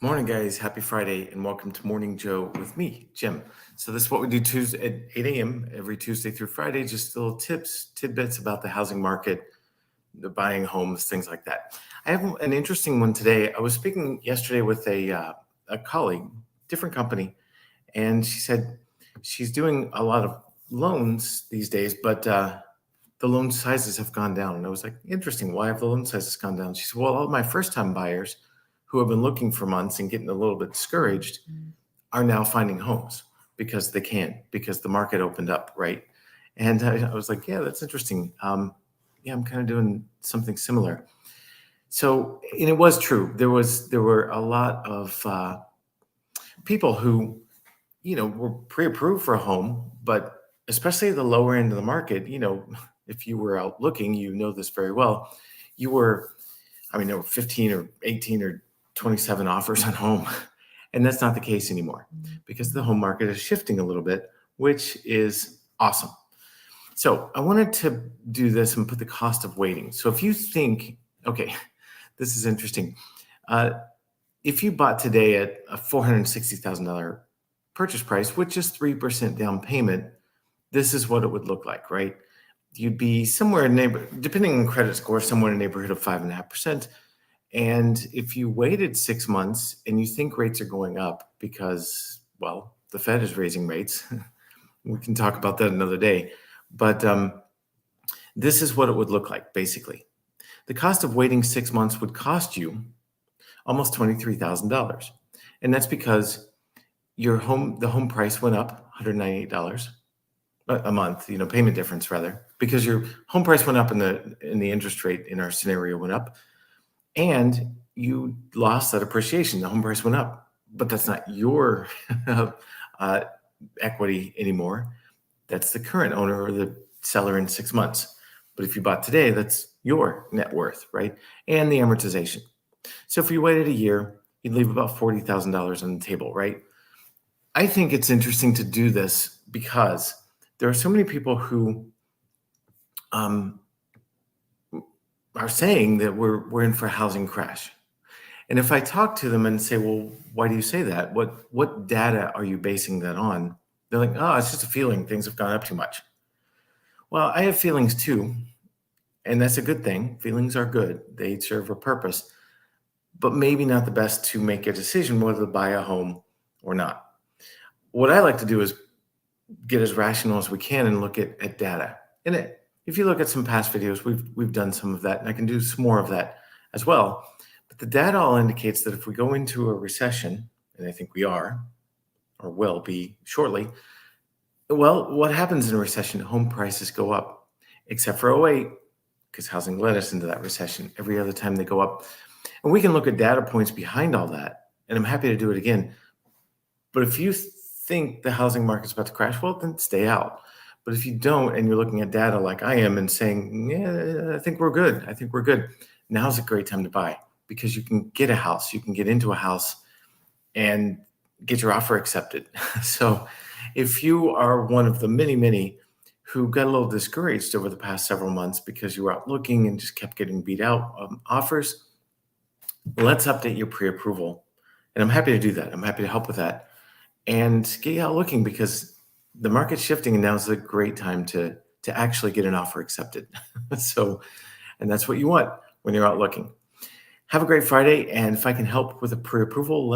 Morning, guys. Happy Friday, and welcome to Morning Joe with me, Jim. So this is what we do Tuesday at 8 a.m. every Tuesday through Friday. Just little tips, tidbits about the housing market, the buying homes, things like that. I have an interesting one today. I was speaking yesterday with a colleague, different company, and she said she's doing a lot of loans these days, but the loan sizes have gone down. And I was like, interesting. Why have the loan sizes gone down? She said, well, all my first time buyers who have been looking for months and getting a little bit discouraged are now finding homes because they can, because the market opened up, right? And I was like, yeah, that's interesting. Yeah, I'm kind of doing something similar. So, and it was true. There were a lot of people who, were pre-approved for a home, but especially the lower end of the market, if you were out looking, this very well. You were, I mean, there were 15 or 18 or 27 offers on home. And that's not the case anymore because the home market is shifting a little bit, which is awesome. So I wanted to do this and put the cost of waiting. So if you think, okay, this is interesting. Uh, if you bought today at a $460,000 purchase price with just 3% down payment, this is what it would look like, right? You'd be somewhere in depending on credit score, somewhere in the neighborhood of 5.5%. And if you waited 6 months and you think rates are going up because, well, the Fed is raising rates, we can talk about that another day. But this is what it would look like, basically. The cost of waiting 6 months would cost you almost $23,000. And that's because the home price went up $198 a month, payment difference rather, because your home price went up and the interest rate in our scenario went up, and you lost that appreciation. The home price went up, but that's not your uh, equity anymore. That's the current owner or the seller in 6 months. But if you bought today, that's your net worth, right? And the amortization. So if you waited a year, you'd leave about $40,000 on the table, right? I think it's interesting to do this because there are so many people who um, are saying that we're in for a housing crash. And if I talk to them and say, well, why do you say that? What data are you basing that on? They're like, oh, it's just a feeling. Things have gone up too much. Well, I have feelings too, and that's a good thing. Feelings are good. They serve a purpose, but maybe not the best to make a decision whether to buy a home or not. What I like to do is get as rational as we can and look at data. And if you look at some past videos, we've done some of that, and I can do some more of that as well. But the data all indicates that if we go into a recession, and I think we are, or will be shortly, well, what happens in a recession? Home prices go up, except for '08, because housing led us into that recession. Every other time they go up. And we can look at data points behind all that, and I'm happy to do it again. But if you think the housing market's about to crash, well, then stay out. But if you don't, and you're looking at data like I am and saying, yeah, I think we're good. I think we're good. Now's a great time to buy because you can get a house. You can get into a house and get your offer accepted. So if you are one of the many, many who got a little discouraged over the past several months because you were out looking and just kept getting beat out offers, let's update your pre-approval. And I'm happy to do that. I'm happy to help with that and get you out looking because the market's shifting and now's a great time to actually get an offer accepted. So, and that's what you want when you're out looking. Have a great Friday. And if I can help with a pre-approval, let me